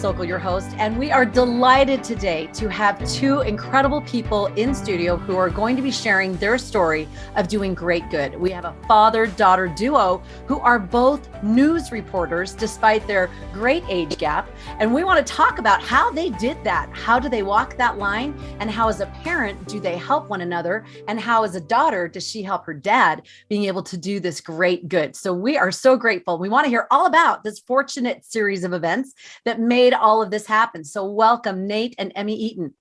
Sokol, your host, and we are delighted today to have two incredible people in studio who are going to be sharing their story of doing great good. We have a father-daughter duo who are both news reporters despite their great age gap, and we want to talk about how they did that. How do they walk that line? And how as a parent do they help one another? And how as a daughter does she help her dad being able to do this great good? So we are so grateful. We want to hear all about this fortunate series of events that made all of this happen. So welcome, Nate and Emmy Eaton.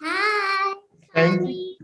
Hi.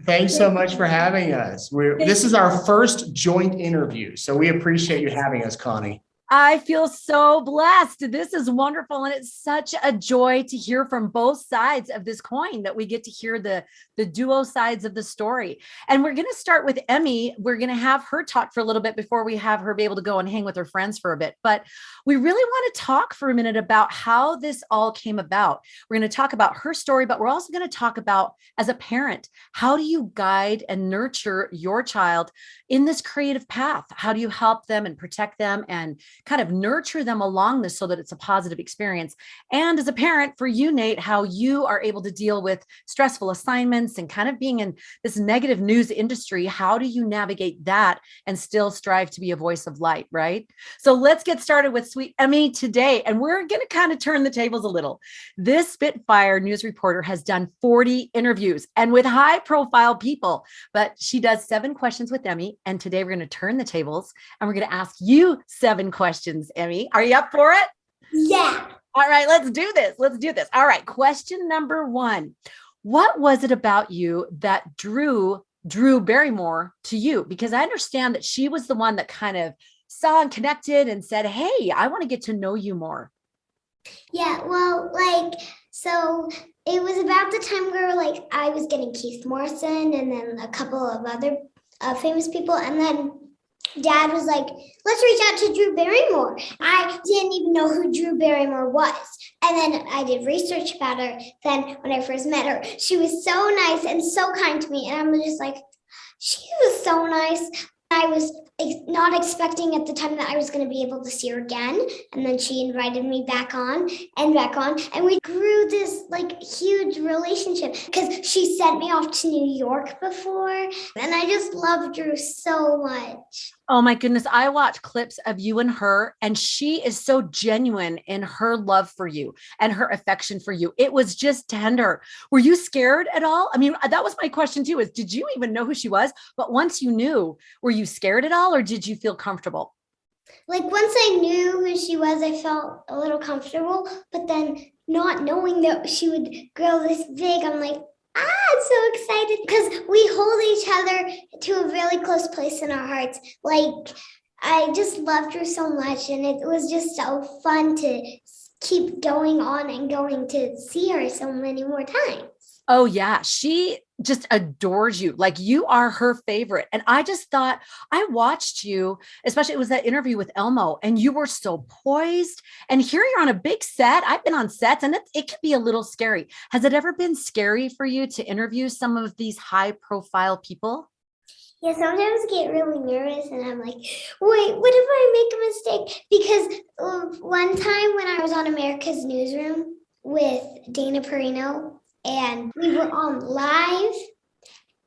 Thanks so much for having us. This is our first joint interview, so we appreciate you having us, Connie. I feel so blessed. This is wonderful. And it's such a joy to hear from both sides of this coin, that we get to hear the duo sides of the story. And we're going to start with Emmy. We're going to have her talk for a little bit before we have her be able to go and hang with her friends for a bit. But we really want to talk for a minute about how this all came about. We're going to talk about her story, but we're also going to talk about, as a parent, how do you guide and nurture your child in this creative path? How do you help them and protect them and kind of nurture them along this so that it's a positive experience? And as a parent, for you, Nate, how you are able to deal with stressful assignments and kind of being in this negative news industry. How do you navigate that and still strive to be a voice of light, right? So let's get started with sweet Emmy today. And we're going to kind of turn the tables a little. This Spitfire news reporter has done 40 interviews and with high profile people, but she does 7 questions with Emmy. And today we're going to turn the tables and we're going to ask you 7 questions, Emmy. Are you up for it? Yeah. All right, let's do this. All right, question number 1. What was it about you that drew Barrymore to you? Because I understand that she was the one that kind of saw and connected and said, hey, I want to get to know you more. Yeah, well, so it was about the time where, I was getting Keith Morrison and then a couple of other famous people. And then Dad was like, let's reach out to Drew Barrymore. I didn't even know who Drew Barrymore was. And then I did research about her. Then when I first met her, she was so nice and so kind to me. And I'm just like, she was so nice. I was not expecting at the time that I was going to be able to see her again. And then she invited me back on. And we grew this huge relationship because she sent me off to New York before. And I just loved Drew so much. Oh my goodness. I watch clips of you and her, and she is so genuine in her love for you and her affection for you. It was just tender. Were you scared at all? I mean, that was my question too, is did you even know who she was? But once you knew, were you scared at all or did you feel comfortable? Once I knew who she was, I felt a little comfortable, but then not knowing that she would grow this big, I'm like, I'm so excited because we hold each other to a really close place in our hearts. I just loved her so much, and it was just so fun to keep going on and going to see her so many more times. Oh yeah, she just adores you. You are her favorite. And I just thought, I watched you, especially it was that interview with Elmo, and you were so poised. And here you're on a big set. I've been on sets and it can be a little scary. Has it ever been scary for you to interview some of these high profile people? Yeah, sometimes I get really nervous and I'm like, wait, what if I make a mistake? Because one time when I was on America's Newsroom with Dana Perino, and we were on live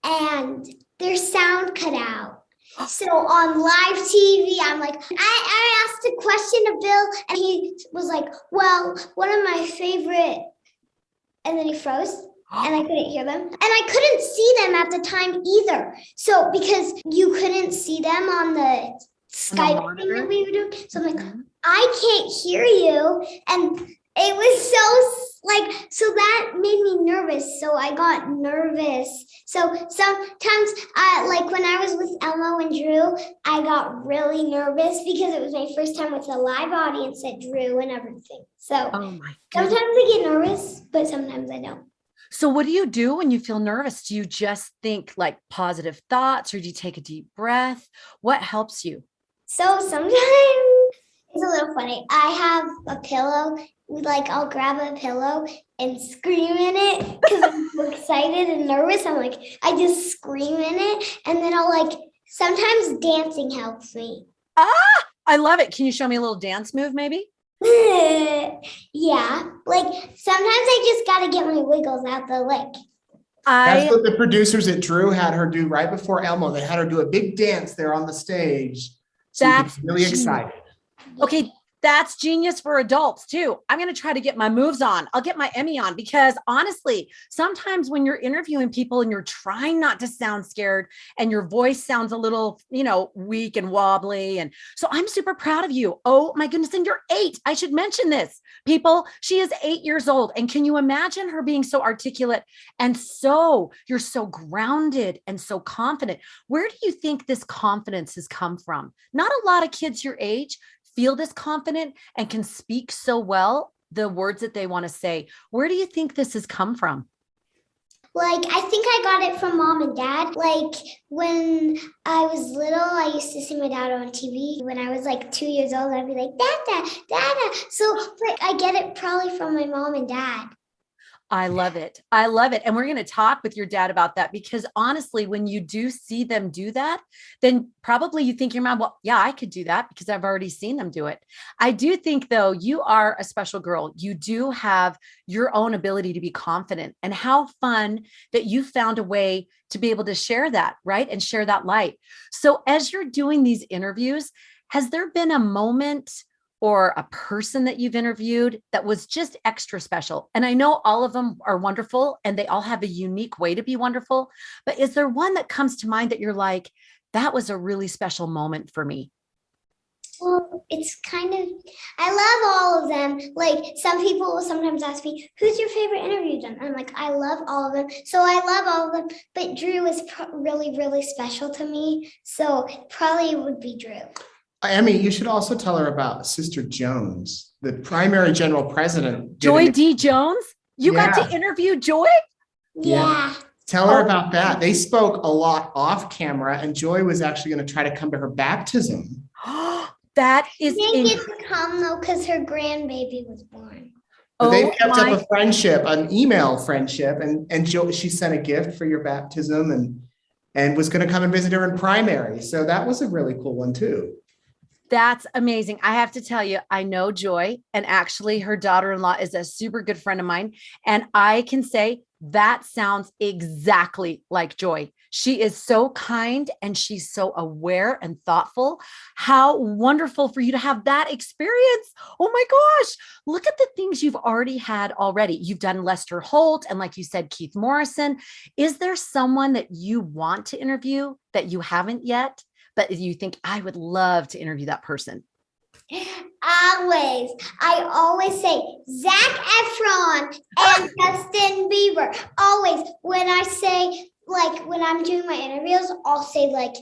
and their sound cut out. So on live TV, I'm like, I asked a question to Bill and he was like, well, one of my favorite, and then he froze and I couldn't hear them. And I couldn't see them at the time either. So because you couldn't see them on the Skype thing that we were doing. So I'm like, I can't hear you. And it was so that made me nervous. So I got nervous. So sometimes, when I was with Elmo and Drew, I got really nervous because it was my first time with a live audience at Drew and everything. So sometimes I get nervous, but sometimes I don't. So what do you do when you feel nervous? Do you just think positive thoughts or do you take a deep breath? What helps you? So sometimes it's a little funny. I have a pillow. I'll grab a pillow and scream in it because I'm so excited and nervous. I just scream in it. And then sometimes dancing helps me. I love it. Can you show me a little dance move maybe? Yeah, like sometimes I just gotta get my wiggles out the lick. That's I what the producers at Drew had her do right before Elmo. They had her do a big dance there on the stage. So you can that's be really genius. excited. Okay, that's genius for adults too. I'm going to try to get my moves on. I'll get my Emmy on because honestly, sometimes when you're interviewing people and you're trying not to sound scared and your voice sounds a little, weak and wobbly. And so I'm super proud of you. Oh my goodness. And you're 8. I should mention this. People, she is 8 years old. And can you imagine her being so articulate and you're so grounded and so confident? Where do you think this confidence has come from? Not a lot of kids your age feel this confident and can speak so well the words that they want to say. Where do you think this has come from? Like, I think I got it from mom and dad. Like, when I was little, I used to see my dad on TV. When I was like 2 years old, I'd be like, Dada, Dada. So like, I get it probably from my mom and dad. I love it. I love it. And we're going to talk with your dad about that because honestly, when you do see them do that, then probably you think your mom, well, yeah, I could do that because I've already seen them do it. I do think though, you are a special girl. You do have your own ability to be confident, and how fun that you found a way to be able to share that, right? And share that light. So as you're doing these interviews, has there been a moment or a person that you've interviewed that was just extra special? And I know all of them are wonderful and they all have a unique way to be wonderful, but is there one that comes to mind that you're like, that was a really special moment for me? Well, it's kind of, I love all of them. Like, some people will sometimes ask me, who's your favorite interview done? I'm like, I love all of them. So I love all of them, but Drew is really, really special to me. So probably it would be Drew. Emmy, you should also tell her about Sister Jones, the primary general president. Joy D. Jones? You got to interview Joy? Yeah. Tell her about that. They spoke a lot off camera, and Joy was actually going to try to come to her baptism. That is She didn't get to come though because her grandbaby was born. But they've kept up a friendship, an email friendship, and Joy, she sent a gift for your baptism and was going to come and visit her in primary. So that was a really cool one too. That's amazing. I have to tell you, I know Joy, and actually her daughter-in-law is a super good friend of mine. And I can say that sounds exactly like Joy. She is so kind and she's so aware and thoughtful. How wonderful for you to have that experience. Oh my gosh. Look at the things you've already had already. You've done Lester Holt and, like you said, Keith Morrison. Is there someone that you want to interview that you haven't yet, but you think I would love to interview that person? Always. I always say Zac Efron and Justin Bieber. Always. When I say, like, when I'm doing my interviews, I'll say like,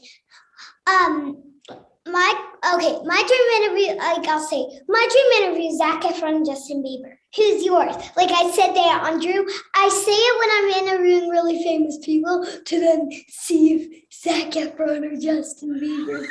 my dream interview, like I'll say, my dream interview is Zac Efron and Justin Bieber. Who's yours? Like I said that on Drew. I say it when I'm interviewing really famous people to then see if Zac Efron or Justin Bieber.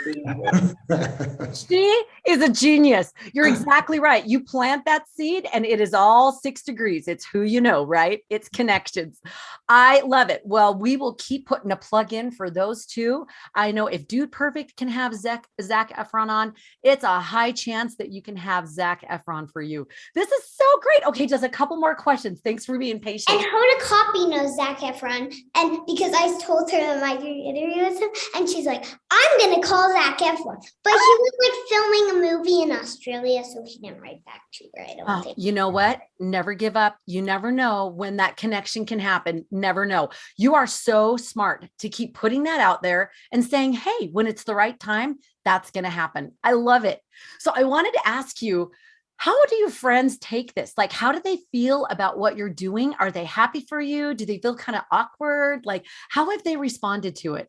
She is a genius. You're exactly right. You plant that seed and it is all 6 degrees. It's who you know, right? It's connections. I love it. Well, we will keep putting a plug in for those two. I know if Dude Perfect can have Zac Efron on, it's a high chance that you can have Zac Efron for you. This is so great. Okay, just a couple more questions. Thanks for being patient. And Hoda Kotb knows Zac Efron, and because I told her that my interview with him, and she's like, I'm gonna call Zac Efron. But he was like filming a movie in Australia, so he didn't write back to her. I don't think. You know what? Never give up. You never know when that connection can happen. Never know. You are so smart to keep putting that out there and saying, hey, when it's the right time, that's going to happen. I love it. So I wanted to ask you, how do your friends take this? Like, how do they feel about what you're doing? Are they happy for you? Do they feel kind of awkward? Like, how have they responded to it?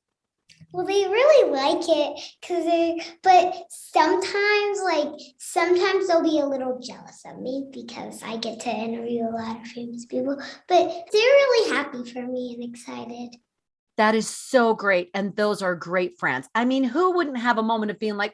Well, they really like it but sometimes they'll be a little jealous of me because I get to interview a lot of famous people, but they're really happy for me and excited. That is so great. And those are great friends. I mean, who wouldn't have a moment of being like,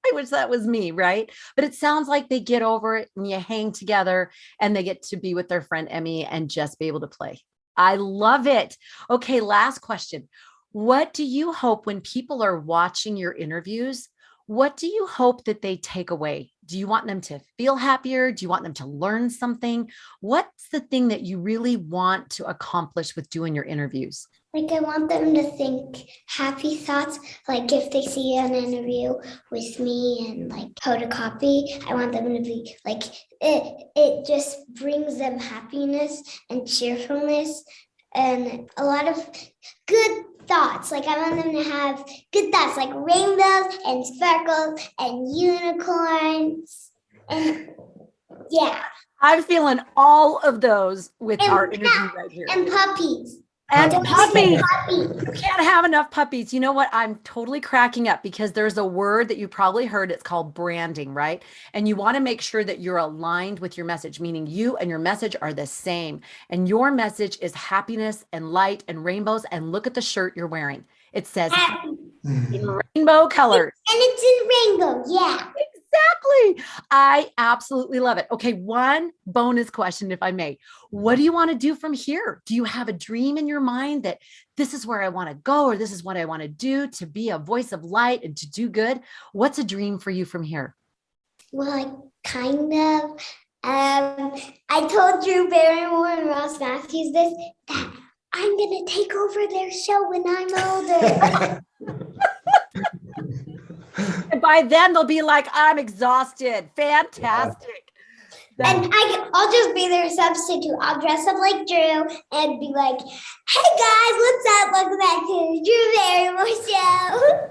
I wish that was me, right? But it sounds like they get over it and you hang together and they get to be with their friend Emmy and just be able to play. I love it. Okay, last question. What do you hope when people are watching your interviews? What do you hope that they take away? Do you want them to feel happier? Do you want them to learn something? What's the thing that you really want to accomplish with doing your interviews? Like, I want them to think happy thoughts. Like, if they see an interview with me and like photocopy, I want them to be like, it just brings them happiness and cheerfulness and a lot of good thoughts. Like, I want them to have good thoughts, like rainbows and sparkles and unicorns. And yeah. I'm feeling all of those with And our interview right here. And puppies. And Don't puppies. forget You can't have enough puppies. You know what? I'm totally cracking up because there's a word that you probably heard. It's called branding, right? And you want to make sure that you're aligned with your message, meaning you and your message are the same. And your message is happiness and light and rainbows. And look at the shirt you're wearing. It says happy. in rainbow colors. And it's in rainbow, yeah. Exactly. I absolutely love it. Okay, one bonus question, if I may. What do you want to do from here? Do you have a dream in your mind that this is where I want to go, or this is what I want to do to be a voice of light and to do good? What's a dream for you from here? Well, I kind of. I told Drew Barrymore and Ross Matthews this, that I'm going to take over their show when I'm older. And by then they'll be like, I'm exhausted. Fantastic. And I'll just be their substitute. I'll dress up like Drew and be like, hey guys, what's up? Welcome back to the Drew Barrymore show.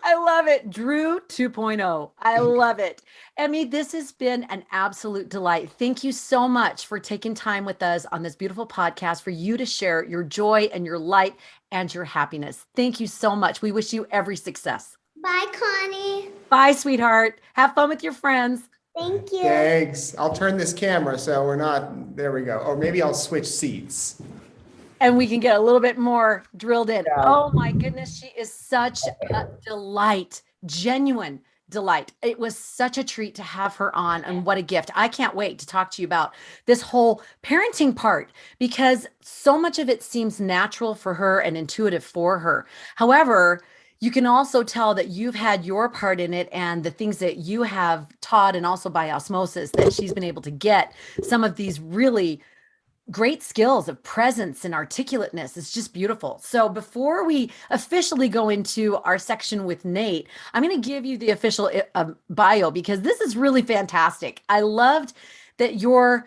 I love it. Drew 2.0. I love it. Emmy, this has been an absolute delight. Thank you so much for taking time with us on this beautiful podcast for you to share your joy and your light and your happiness. Thank you so much. We wish you every success. Bye, Connie. Bye, sweetheart. Have fun with your friends. Thank you. Thanks. I'll turn this camera so we're not, there we go. Or maybe I'll switch seats. And we can get a little bit more drilled in. Yeah. Oh my goodness, she is such a delight, genuine delight. It was such a treat to have her on, and what a gift. I can't wait to talk to you about this whole parenting part because so much of it seems natural for her and intuitive for her. However, you can also tell that you've had your part in it and the things that you have taught, and also by osmosis that she's been able to get some of these really great skills of presence and articulateness. It's just beautiful. So before we officially go into our section with Nate, I'm going to give you the official bio because this is really fantastic. I loved that your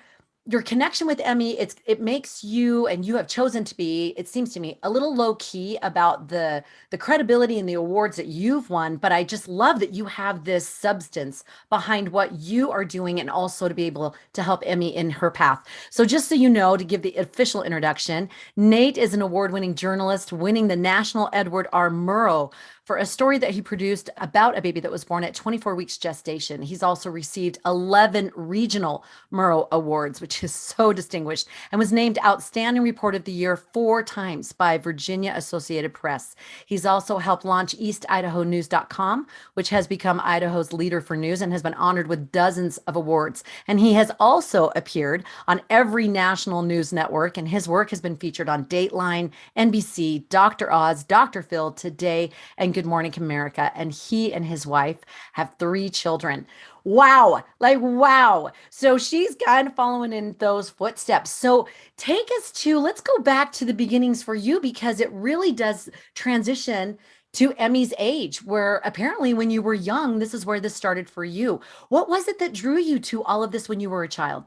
connection with Emmy, it makes you, and you have chosen to be, it seems to me, a little low key about the credibility and the awards that you've won. But I just love that you have this substance behind what you are doing and also to be able to help Emmy in her path. So just so you know, to give the official introduction, Nate is an award-winning journalist winning the National Edward R. Murrow for a story that he produced about a baby that was born at 24 weeks gestation. He's also received 11 regional Murrow Awards, which is so distinguished, and was named Outstanding Report of the Year 4 times by Virginia Associated Press. He's also helped launch EastIdahoNews.com, which has become Idaho's leader for news and has been honored with dozens of awards. And he has also appeared on every national news network, and his work has been featured on Dateline, NBC, Dr. Oz, Dr. Phil, Today, and Good Morning America. And he and his wife have 3 children. Wow. Like, wow. So she's kind of following in those footsteps. So take us to, let's go back to the beginnings for you, because it really does transition to Emmy's age, where apparently when you were young, this is where this started for you. What was it that drew you to all of this when you were a child?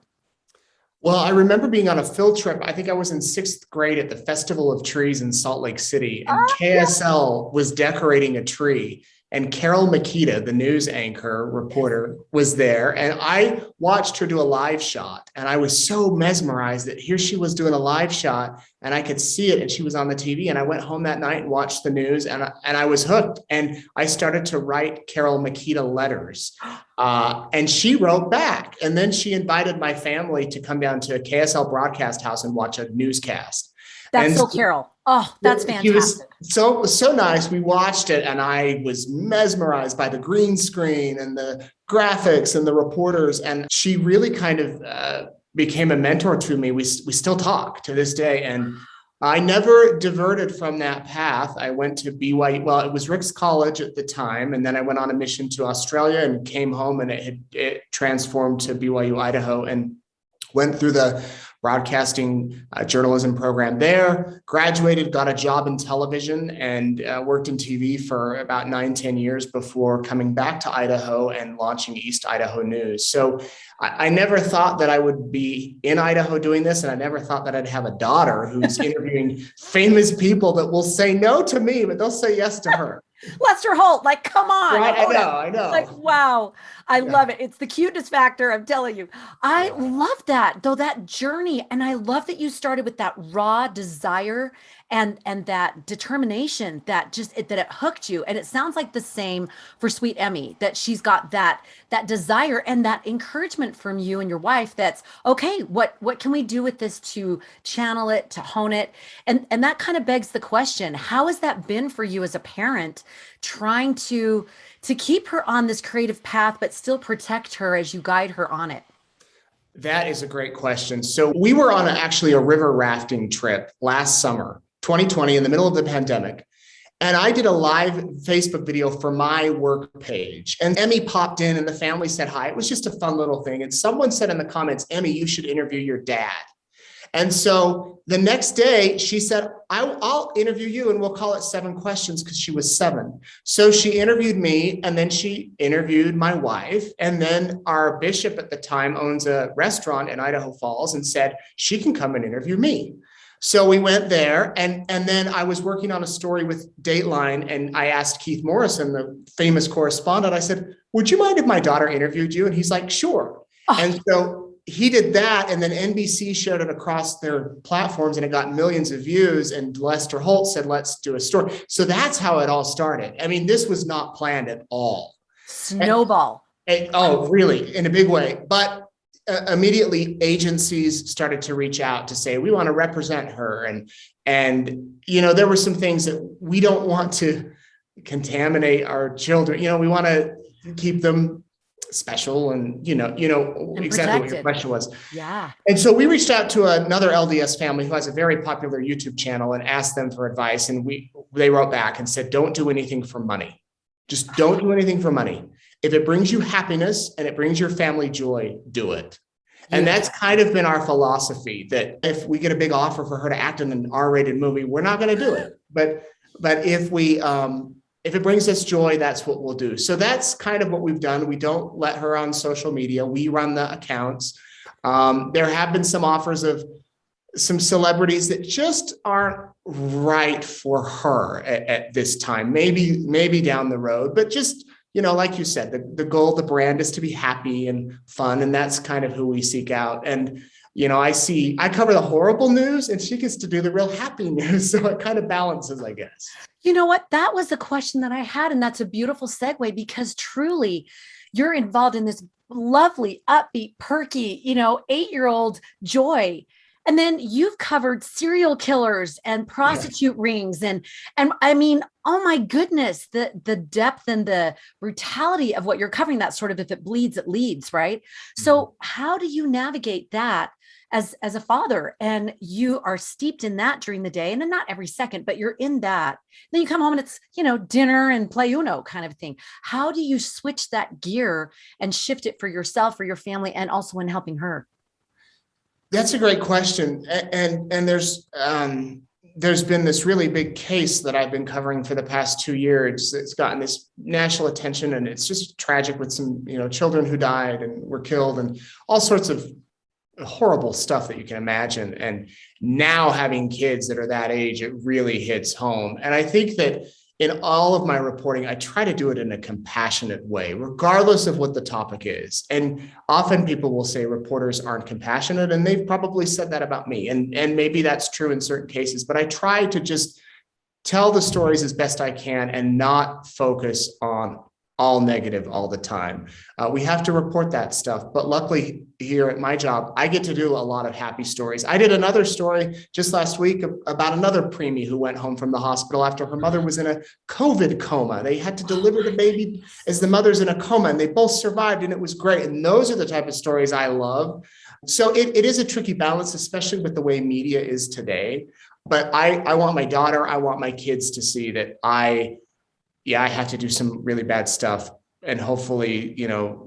Well, I remember being on a field trip. I think I was in 6th grade at the Festival of Trees in Salt Lake City, and KSL was decorating a tree. And Carol Makita, the news anchor reporter, was there. And I watched her do a live shot. And I was so mesmerized that here she was doing a live shot and I could see it. And she was on the TV. And I went home that night and watched the news, and I was hooked. And I started to write Carol Makita letters. And she wrote back. And then she invited my family to come down to a KSL broadcast house and watch a newscast. That's so Carol. Oh, that's fantastic. He was so nice. We watched it and I was mesmerized by the green screen and the graphics and the reporters. And she really kind of became a mentor to me. We still talk to this day. And I never diverted from that path. I went to BYU. Well, it was Rick's College at the time. And then I went on a mission to Australia and came home, and it transformed to BYU, Idaho, and went through the broadcasting journalism program there, graduated, got a job in television, and worked in TV for about 9-10 years before coming back to Idaho and launching East Idaho News. So I never thought that I would be in Idaho doing this, and I never thought that I'd have a daughter who's interviewing famous people that will say no to me, but they'll say yes to her. Lester Holt, like, come on. Right? I know. Like, wow. I love it. It's the cuteness factor. I'm telling you. I love that, though, that journey. And I love that you started with that raw desire and that determination that that it hooked you. And it sounds like the same for sweet Emmy, that she's got that desire and that encouragement from you and your wife. That's okay. What can we do with this to channel it, to hone it? And that kind of begs the question, how has that been for you as a parent, trying to keep her on this creative path, but still protect her as you guide her on it? That is a great question. So we were on actually a river rafting trip last summer, 2020, in the middle of the pandemic. And I did a live Facebook video for my work page. And Emmy popped in and the family said hi. It was just a fun little thing. And someone said in the comments, Emmy, you should interview your dad. And so the next day she said, I'll interview you and we'll call it 7 questions, because she was 7. So she interviewed me, and then she interviewed my wife. And then our bishop at the time owns a restaurant in Idaho Falls and said, she can come and interview me. So we went there, and then I was working on a story with Dateline, and I asked Keith Morrison, the famous correspondent, I said, would you mind if my daughter interviewed you? And he's like, sure. Oh. And so he did that, and then NBC showed it across their platforms, and it got millions of views, and Lester Holt said, let's do a story. So that's how it all started. I mean, this was not planned at all. Snowball. Oh, really, in a big way. But immediately agencies started to reach out to say, we want to represent her. And, you know, there were some things that we don't want to contaminate our children. You know, we want to keep them special and, you know, and exactly what your question was. Yeah. And so we reached out to another LDS family who has a very popular YouTube channel and asked them for advice. And they wrote back and said, don't do anything for money. Just don't do anything for money. If it brings you happiness and it brings your family joy, do it. And that's kind of been our philosophy, that if we get a big offer for her to act in an R-rated movie, we're not going to do it. But if it brings us joy, that's what we'll do. So that's kind of what we've done. We don't let her on social media. We run the accounts. There have been some offers of some celebrities that just aren't right for her at this time, maybe down the road, but just, you know, like you said, the goal of the brand is to be happy and fun. And that's kind of who we seek out. And, you know, I cover the horrible news and she gets to do the real happy news. So it kind of balances, I guess. You know what? That was the question that I had. And that's a beautiful segue, because truly you're involved in this lovely, upbeat, perky, 8-year-old joy. And then you've covered serial killers and prostitute rings. And I mean, oh my goodness, the depth and the brutality of what you're covering, that sort of, if it bleeds, it leads, right? So how do you navigate that as a father? And you are steeped in that during the day, and then not every second, but you're in that. Then you come home and it's, dinner and play Uno kind of thing. How do you switch that gear and shift it for yourself, for your family, and also in helping her? That's a great question. And there's been this really big case that I've been covering for the past 2 years. It's gotten this national attention, and it's just tragic, with some, children who died and were killed and all sorts of horrible stuff that you can imagine. And now having kids that are that age, it really hits home. And I think that in all of my reporting, I try to do it in a compassionate way, regardless of what the topic is. And often people will say reporters aren't compassionate, and they've probably said that about me. And maybe that's true in certain cases, but I try to just tell the stories as best I can and not focus on all negative all the time. We have to report that stuff. But luckily here at my job, I get to do a lot of happy stories. I did another story just last week about another preemie who went home from the hospital after her mother was in a COVID coma. They had to deliver the baby as the mother's in a coma, and they both survived, and it was great. And those are the type of stories I love. So it is a tricky balance, especially with the way media is today. but I want my daughter, I want my kids to see that I have to do some really bad stuff, and hopefully,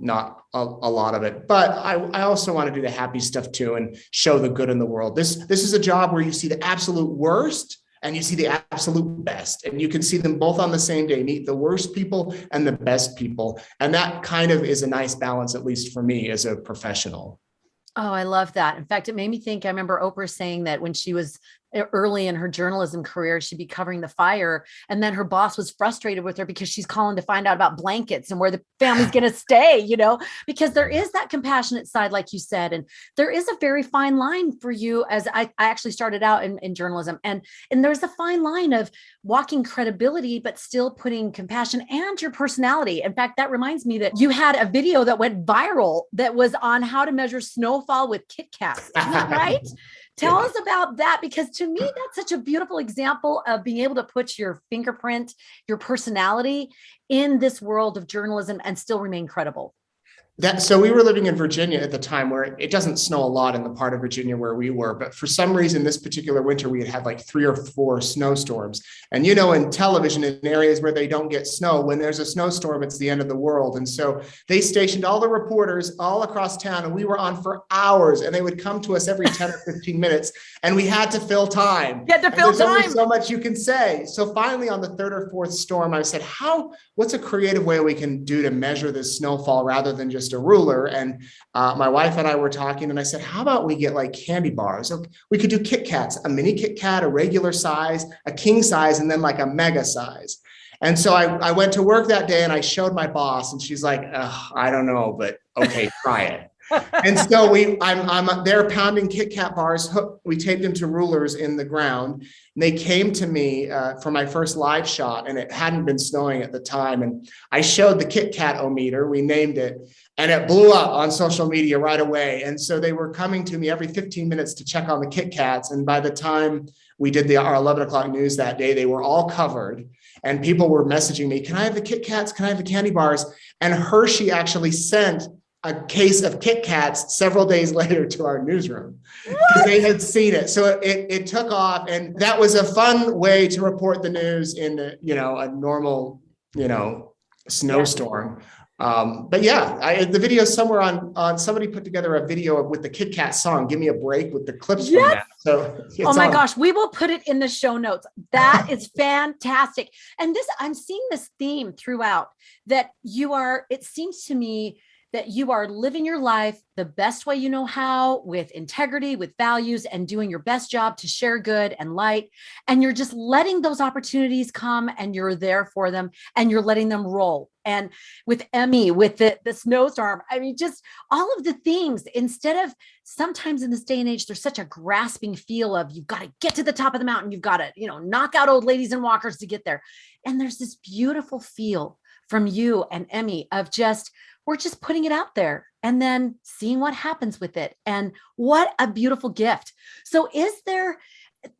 not a lot of it. But I also want to do the happy stuff too and show the good in the world. This is a job where you see the absolute worst and you see the absolute best, and you can see them both on the same day, meet the worst people and the best people. And that kind of is a nice balance, at least for me as a professional. Oh, I love that. In fact, it made me think, I remember Oprah saying that when she was early in her journalism career, she'd be covering the fire. And then her boss was frustrated with her because she's calling to find out about blankets and where the family's going to stay, because there is that compassionate side, like you said, and there is a very fine line for you. As I actually started out in journalism, and there's a fine line of walking credibility, but still putting compassion and your personality. In fact, that reminds me that you had a video that went viral that was on how to measure snowfall with Kit Kats. Isn't that right? Tell us about that, because to me, that's such a beautiful example of being able to put your fingerprint, your personality in this world of journalism and still remain credible. So we were living in Virginia at the time, where it doesn't snow a lot in the part of Virginia where we were, but for some reason this particular winter we had like 3 or 4 snowstorms. And in television, in areas where they don't get snow, when there's a snowstorm, it's the end of the world. And so they stationed all the reporters all across town, and we were on for hours, and they would come to us every 10 or 15 minutes, and we had to fill time. You had to fill time. There's only so much you can say. So finally, on the 3rd or 4th storm, I said, what's a creative way we can do to measure this snowfall rather than just a ruler? And my wife and I were talking, and I said, how about we get like candy bars? We could do Kit Kats, a mini Kit Kat, a regular size, a king size, and then like a mega size. And so I went to work that day and I showed my boss, and she's like, I don't know, but okay, try it. And so I'm there pounding Kit Kat bars. We taped them to rulers in the ground. And they came to me for my first live shot, and it hadn't been snowing at the time. And I showed the Kit Kat-o-meter, we named it, and it blew up on social media right away. And so they were coming to me every 15 minutes to check on the Kit Kats. And by the time we did our 11 o'clock news that day, they were all covered. And people were messaging me, can I have the Kit Kats? Can I have the candy bars? And Hershey actually sent a case of Kit Kats several days later to our newsroom because they had seen it. So it took off, and that was a fun way to report the news in a normal snowstorm. But yeah, the video somewhere on somebody put together a video with the Kit Kat song, Give Me a Break, with the clips from that. So oh my gosh, we will put it in the show notes. That is fantastic. And I'm seeing this theme throughout, that it seems to me that you are living your life the best way you know how, with integrity, with values, and doing your best job to share good and light. And you're just letting those opportunities come, and you're there for them, and you're letting them roll. And with Emmy, with the snowstorm, I mean, just all of the things, instead of, sometimes in this day and age, there's such a grasping feel of, you've got to get to the top of the mountain. You've got to, knock out old ladies and walkers to get there. And there's this beautiful feel from you and Emmy of we're just putting it out there and then seeing what happens with it. And what a beautiful gift. So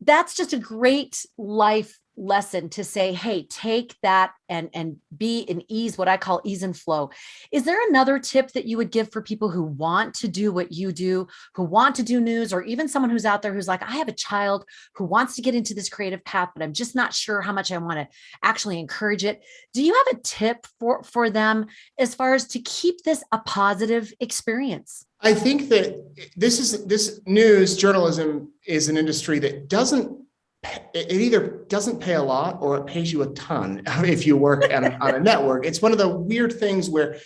that's just a great life lesson to say, hey, take that and be in ease, what I call ease and flow. Is there another tip that you would give for people who want to do what you do, who want to do news, or even someone who's out there who's like, I have a child who wants to get into this creative path, but I'm just not sure how much I want to actually encourage it? Do you have a tip for them as far as to keep this a positive experience? I think that this news journalism is an industry that it either doesn't pay a lot or it pays you a ton if you work on a network. It's one of the weird things where,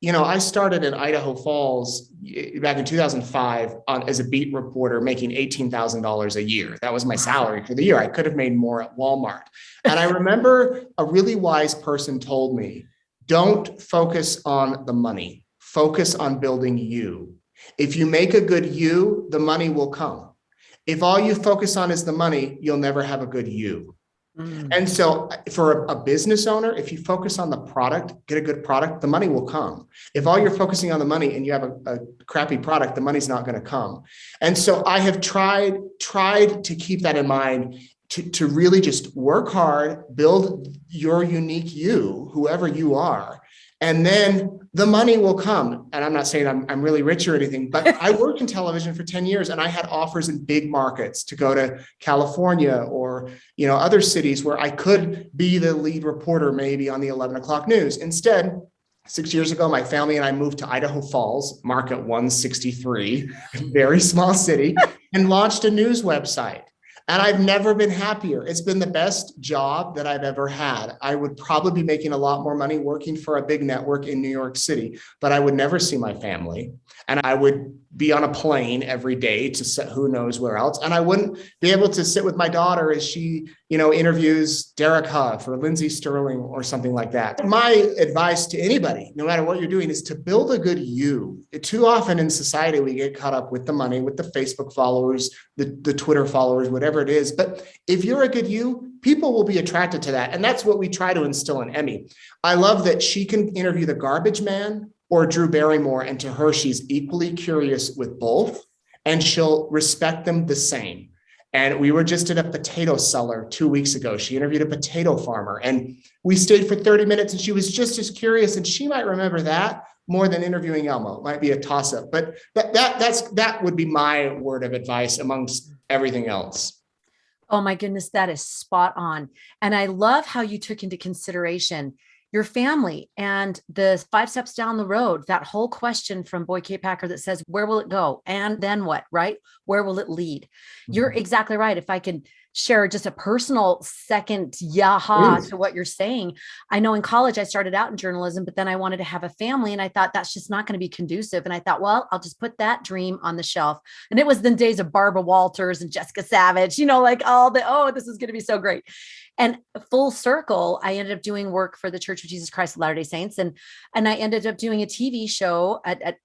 I started in Idaho Falls back in 2005 as a beat reporter, making $18,000 a year. That was my salary for the year. I could have made more at Walmart. And I remember a really wise person told me, don't focus on the money, focus on building you. If you make a good you, the money will come. If all you focus on is the money, you'll never have a good you. And so for a business owner, if you focus on the product, get a good product, the money will come. If all you're focusing on the money and you have a crappy product, the money's not going to come. And so I have tried to keep that in mind, to really just work hard, build your unique you, whoever you are, And then the money will come. And I'm not saying I'm really rich or anything, but I worked in television for 10 years and I had offers in big markets to go to California or, other cities where I could be the lead reporter maybe on the 11 o'clock news. Instead, 6 years ago, my family and I moved to Idaho Falls, market 163, a very small city, and launched a news website. And I've never been happier. It's been the best job that I've ever had. I would probably be making a lot more money working for a big network in New York City, but I would never see my family. And I would be on a plane every day to who knows where else. And I wouldn't be able to sit with my daughter as she, interviews Derek Huff or Lindsey Sterling or something like that. My advice to anybody, no matter what you're doing, is to build a good you. Too often in society, we get caught up with the money, with the Facebook followers, the Twitter followers, whatever it is. But if you're a good you, people will be attracted to that. And that's what we try to instill in Emmy. I love that she can interview the garbage man or Drew Barrymore, and to her, she's equally curious with both, and she'll respect them the same. And we were just at a potato cellar 2 weeks ago. She interviewed a potato farmer, and we stayed for 30 minutes, and she was just as curious, and she might remember that more than interviewing Elmo. It might be a toss-up, but that would be my word of advice amongst everything else. Oh my goodness, that is spot on. And I love how you took into consideration your family and the 5 steps down the road, that whole question from Boyd K. Packer that says, where will it go? And then what, right? Where will it lead? You're exactly right. If I could share just a personal second yaha to what you're saying. I know in college, I started out in journalism, but then I wanted to have a family. And I thought that's just not going to be conducive. And I thought, well, I'll just put that dream on the shelf. And it was the days of Barbara Walters and Jessica Savage, like this is going to be so great. And full circle, I ended up doing work for the Church of Jesus Christ of Latter-day Saints. And I ended up doing a TV show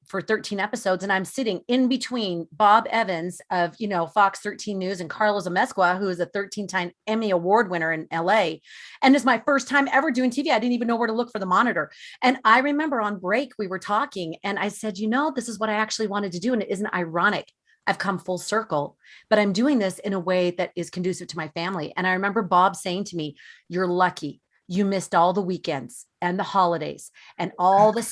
for 13 episodes. And I'm sitting in between Bob Evans of, Fox 13 News and Carlos Amezcua, who is a 13-time Emmy Award winner in LA. And it's my first time ever doing TV. I didn't even know where to look for the monitor. And I remember on break, we were talking and I said, this is what I actually wanted to do. And it isn't ironic. I've come full circle, but I'm doing this in a way that is conducive to my family. And I remember Bob saying to me, you're lucky. You missed all the weekends and the holidays and all the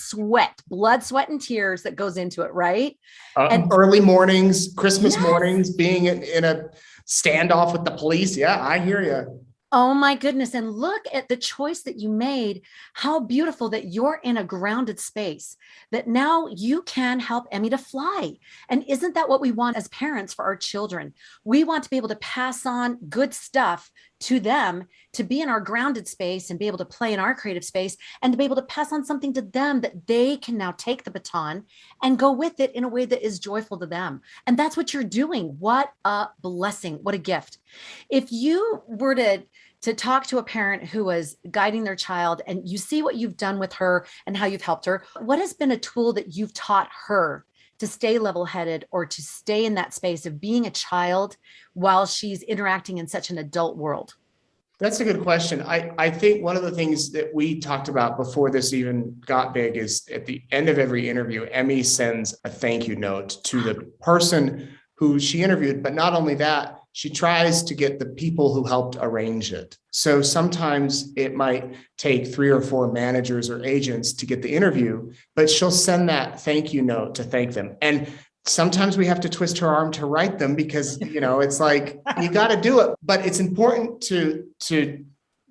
blood, sweat, and tears that goes into it, right? And early mornings, Christmas mornings, being in a standoff with the police. Yeah, I hear you. Oh my goodness. And look at the choice that you made. How beautiful that you're in a grounded space, that now you can help Emmy to fly. And isn't that what we want as parents for our children? We want to be able to pass on good stuff to them, to be in our grounded space and be able to play in our creative space and to be able to pass on something to them that they can now take the baton and go with it in a way that is joyful to them. And that's what you're doing. What a blessing. What a gift. If you were to talk to a parent who was guiding their child and you see what you've done with her and how you've helped her, what has been a tool that you've taught her to stay level-headed or to stay in that space of being a child while she's interacting in such an adult world? That's a good question. I think one of the things that we talked about before this even got big is at the end of every interview, Emmy sends a thank you note to the person who she interviewed. But not only that, she tries to get the people who helped arrange it. So sometimes it might take 3 or 4 managers or agents to get the interview, but she'll send that thank you note to thank them. And sometimes we have to twist her arm to write them because, it's like, you got to do it. But it's important to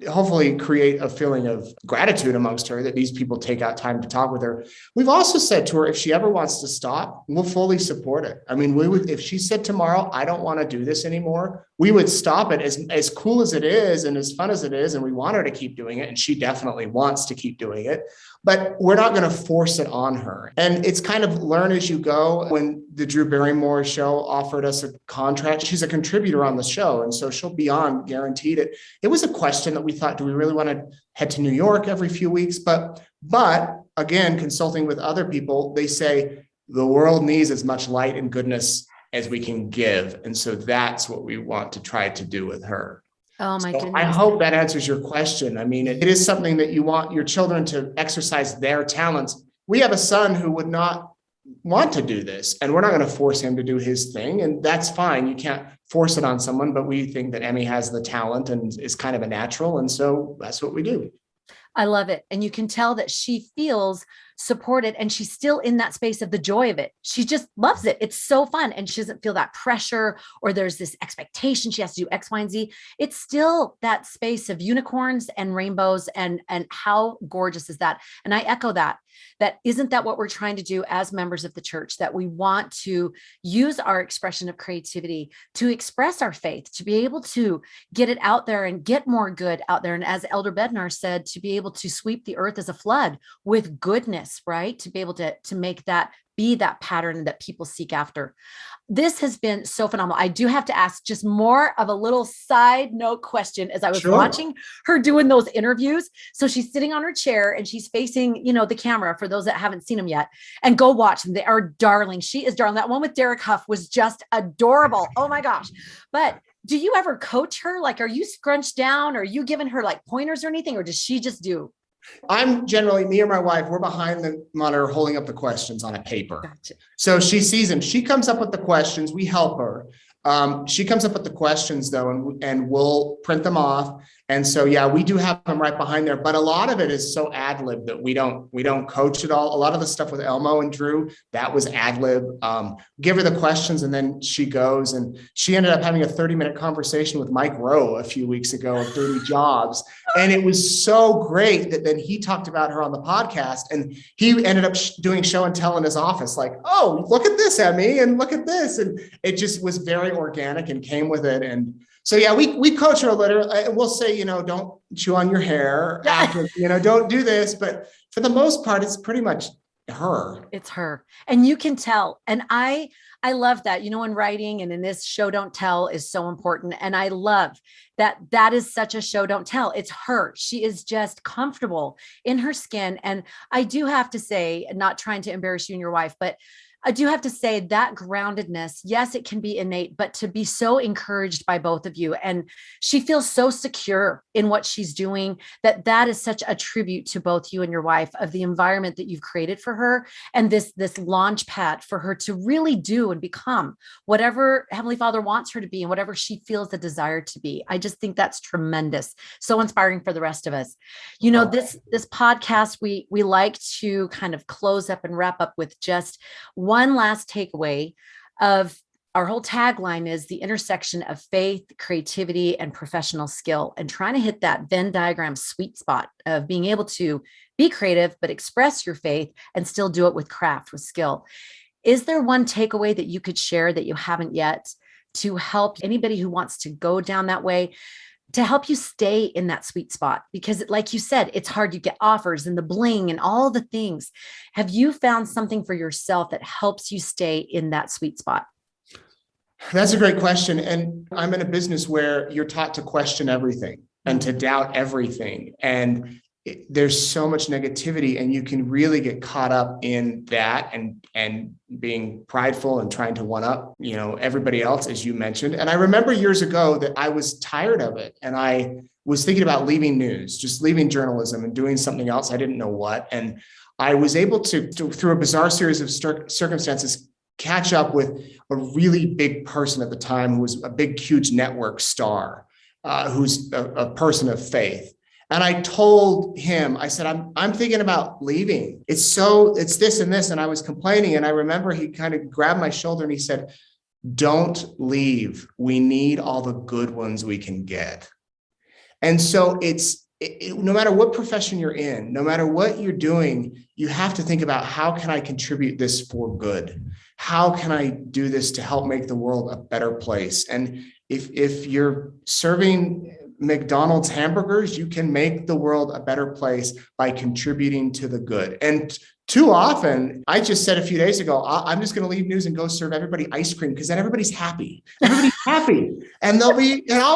hopefully create a feeling of gratitude amongst her that these people take out time to talk with her. We've also said to her, if she ever wants to stop, we'll fully support it. I mean, if she said tomorrow, I don't want to do this anymore, we would stop it. As cool as it is and as fun as it is, and we want her to keep doing it, and she definitely wants to keep doing it, but we're not going to force it on her. And it's kind of learn as you go. When the Drew Barrymore show offered us a contract, she's a contributor on the show, and so she'll be on guaranteed. It was a question that we thought, do we really want to head to New York every few weeks? But again, consulting with other people, they say the world needs as much light and goodness as we can give. And so that's what we want to try to do with her. Oh my goodness. I hope that answers your question. I mean, it is something that you want your children to exercise their talents. We have a son who would not want to do this, and we're not going to force him to do his thing. And that's fine. You can't force it on someone, but we think that Emmy has the talent and is kind of a natural. And so that's what we do. I love it. And you can tell that she feels supported and she's still in that space of the joy of it. She just loves it. It's so fun. And she doesn't feel that pressure or there's this expectation she has to do X, Y, and Z. It's still that space of unicorns and rainbows and how gorgeous is that? And I echo that. That isn't that what we're trying to do as members of the church, that we want to use our expression of creativity to express our faith, to be able to get it out there and get more good out there. And as Elder Bednar said, to be able to sweep the earth as a flood with goodness, right? To be able to make that be that pattern that people seek after. This has been so phenomenal. I do have to ask just more of a little side note question as I was watching her doing those interviews. So she's sitting on her chair and she's facing, the camera for those that haven't seen them yet, and go watch them. They are darling. She is darling. That one with Derek Huff was just adorable. Oh my gosh. But do you ever coach her? Like, are you scrunched down? Or are you giving her like pointers or anything? Or does she just do? I'm generally, me or my wife, we're behind the monitor holding up the questions on a paper. Gotcha. So she sees them. She comes up with the questions. We help her. She comes up with the questions though, and we'll print them off. And so, yeah, we do have them right behind there, but a lot of it is so ad lib that we don't coach it all. A lot of the stuff with Elmo and Drew, that was ad lib. Give her the questions and then she goes, and she ended up having a 30-minute conversation with Mike Rowe a few weeks ago of 30 Jobs. And it was so great that then he talked about her on the podcast, and he ended up doing show and tell in his office, like, oh, look at this, Emmy, and look at this. And it just was very organic and came with it. And so, yeah, we coach her a little. We'll say, don't chew on your hair after, don't do this. But for the most part, it's pretty much her. It's her. And you can tell. And I love that, in writing and in this show don't tell is so important. And I love that is such a show don't tell. It's her. She is just comfortable in her skin. And I do have to say, not trying to embarrass you and your wife, but I do have to say that groundedness, yes, it can be innate, but to be so encouraged by both of you. And she feels so secure in what she's doing that is such a tribute to both you and your wife of the environment that you've created for her. And this launch pad for her to really do and become whatever Heavenly Father wants her to be and whatever she feels the desire to be. I just think that's tremendous. So inspiring for the rest of us. This podcast, we like to kind of close up and wrap up with just one last takeaway of our whole tagline is the intersection of faith, creativity, and professional skill, and trying to hit that Venn diagram sweet spot of being able to be creative, but express your faith and still do it with craft, with skill. Is there one takeaway that you could share that you haven't yet to help anybody who wants to go down that way, to help you stay in that sweet spot? Because like you said, it's hard. You get offers and the bling and all the things. Have you found something for yourself that helps you stay in that sweet spot? That's a great question. And I'm in a business where you're taught to question everything and to doubt everything. And there's so much negativity, and you can really get caught up in that and being prideful and trying to one up, everybody else, as you mentioned. And I remember years ago that I was tired of it. And I was thinking about leaving news, just leaving journalism and doing something else. I didn't know what. And I was able to through a bizarre series of circumstances, catch up with a really big person at the time who was a big, huge network star, who's a person of faith. And I told him, I said, I'm thinking about leaving. It's this and this. And I was complaining. And I remember he kind of grabbed my shoulder and he said, don't leave. We need all the good ones we can get. And so no matter what profession you're in, no matter what you're doing, you have to think about, how can I contribute this for good? How can I do this to help make the world a better place? And if you're serving McDonald's hamburgers, you can make the world a better place by contributing to the good. And too often, I just said a few days ago, I'm just going to leave news and go serve everybody ice cream, because then everybody's happy. Everybody's happy, and I'll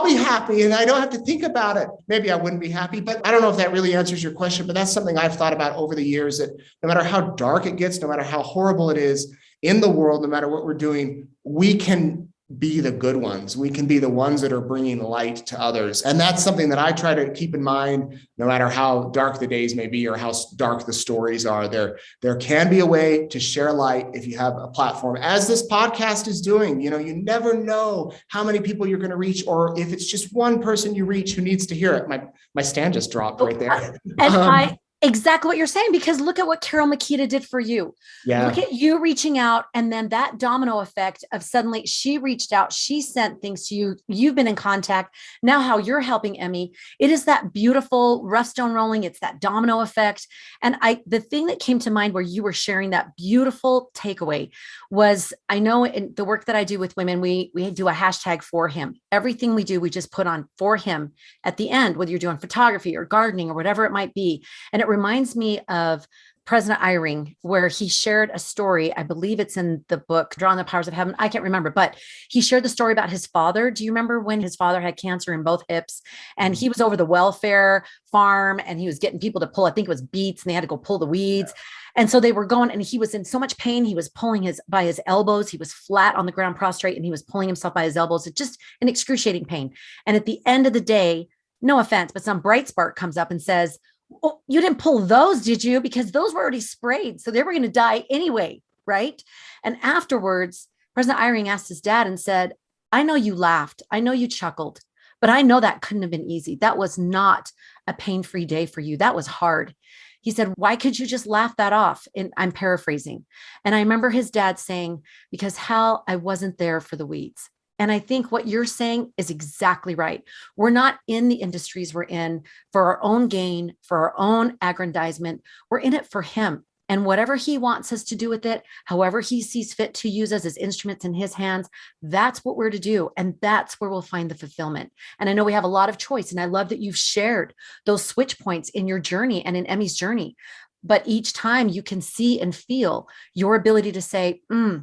be happy, and I don't have to think about it. Maybe I wouldn't be happy, but I don't know if that really answers your question. But that's something I've thought about over the years, that no matter how dark it gets, no matter how horrible it is in the world, no matter what we're doing, we can be the good ones. We can be the ones that are bringing light to others. And that's something that I try to keep in mind, no matter how dark the days may be or how dark the stories are. There can be a way to share light if you have a platform, as this podcast is doing. You never know how many people you're going to reach, or if it's just one person you reach who needs to hear it. My stand just dropped right there. And exactly what you're saying, because look at what Carol Makita did for you. Yeah. Look at you reaching out, and then that domino effect of suddenly she reached out, she sent things to you, you've been in contact. Now how you're helping Emmy, it is that beautiful rough stone rolling. It's that domino effect. And the thing that came to mind where you were sharing that beautiful takeaway was, I know in the work that I do with women, we do a hashtag for him. Everything we do, we just put on for him at the end, whether you're doing photography or gardening or whatever it might be. And it reminds me of President Eyring, where he shared a story. I believe it's in the book, Drawing the Powers of Heaven. I can't remember, but he shared the story about his father. Do you remember when his father had cancer in both hips and he was over the welfare farm and he was getting people to pull, I think it was beets, and they had to go pull the weeds. And so they were going, and he was in so much pain. He was pulling by his elbows. He was flat on the ground, prostrate, and he was pulling himself by his elbows. It's just an excruciating pain. And at the end of the day, no offense, but some bright spark comes up and says, "Oh, you didn't pull those, did you? Because those were already sprayed. So they were going to die anyway." Right. And afterwards, President Eyring asked his dad and said, "I know you laughed. I know you chuckled, but I know that couldn't have been easy. That was not a pain-free day for you. That was hard." He said, "Why could you just laugh that off?" And I'm paraphrasing. And I remember his dad saying, "Because Hal, I wasn't there for the weeds." And I think what you're saying is exactly right. We're not in the industries we're in for our own gain, for our own aggrandizement. We're in it for him. And whatever he wants us to do with it, however he sees fit to use us as instruments in his hands, that's what we're to do. And that's where we'll find the fulfillment. And I know we have a lot of choice. And I love that you've shared those switch points in your journey and in Emmy's journey. But each time you can see and feel your ability to say,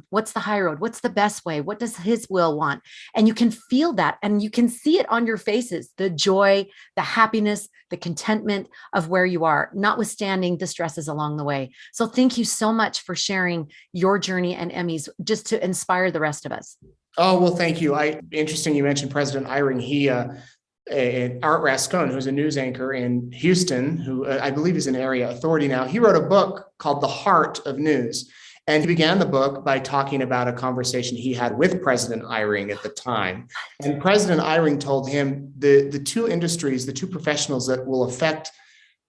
what's the high road? What's the best way? What does his will want? And you can feel that, and you can see it on your faces, the joy, the happiness, the contentment of where you are, notwithstanding the stresses along the way. So thank you so much for sharing your journey and Emmy's, just to inspire the rest of us. Oh, well, thank you. Interesting you mentioned President Eyring. Art Rascon, who's a news anchor in Houston, who I believe is an area authority now, he wrote a book called The Heart of News. And he began the book by talking about a conversation he had with President Eyring at the time. And President Eyring told him the two industries, the two professionals that will affect,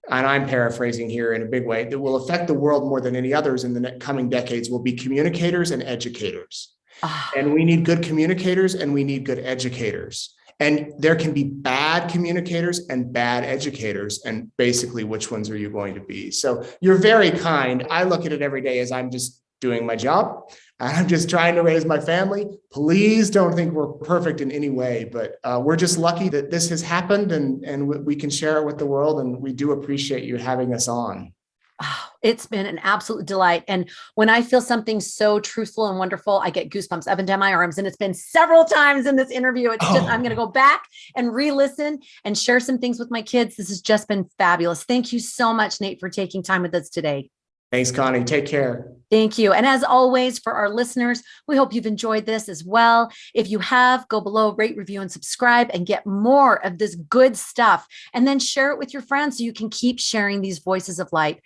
and I'm paraphrasing here in a big way, that will affect the world more than any others in the coming decades will be communicators and educators. And we need good communicators and we need good educators. And there can be bad communicators and bad educators. And basically, which ones are you going to be? So you're very kind. I look at it every day as I'm just doing my job. I'm just trying to raise my family. Please don't think we're perfect in any way, but we're just lucky that this has happened and we can share it with the world. And we do appreciate you having us on. Oh, it's been an absolute delight. And when I feel something so truthful and wonderful, I get goosebumps up and down my arms. And it's been several times in this interview. It's just, I'm going to go back and re-listen and share some things with my kids. This has just been fabulous. Thank you so much, Nate, for taking time with us today. Thanks, Connie. Take care. Thank you. And as always, for our listeners, we hope you've enjoyed this as well. If you have, go below, rate, review, and subscribe and get more of this good stuff. And then share it with your friends so you can keep sharing these voices of light.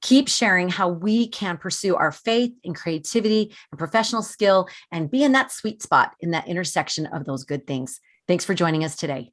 Keep sharing how we can pursue our faith and creativity and professional skill and be in that sweet spot in that intersection of those good things. Thanks for joining us today.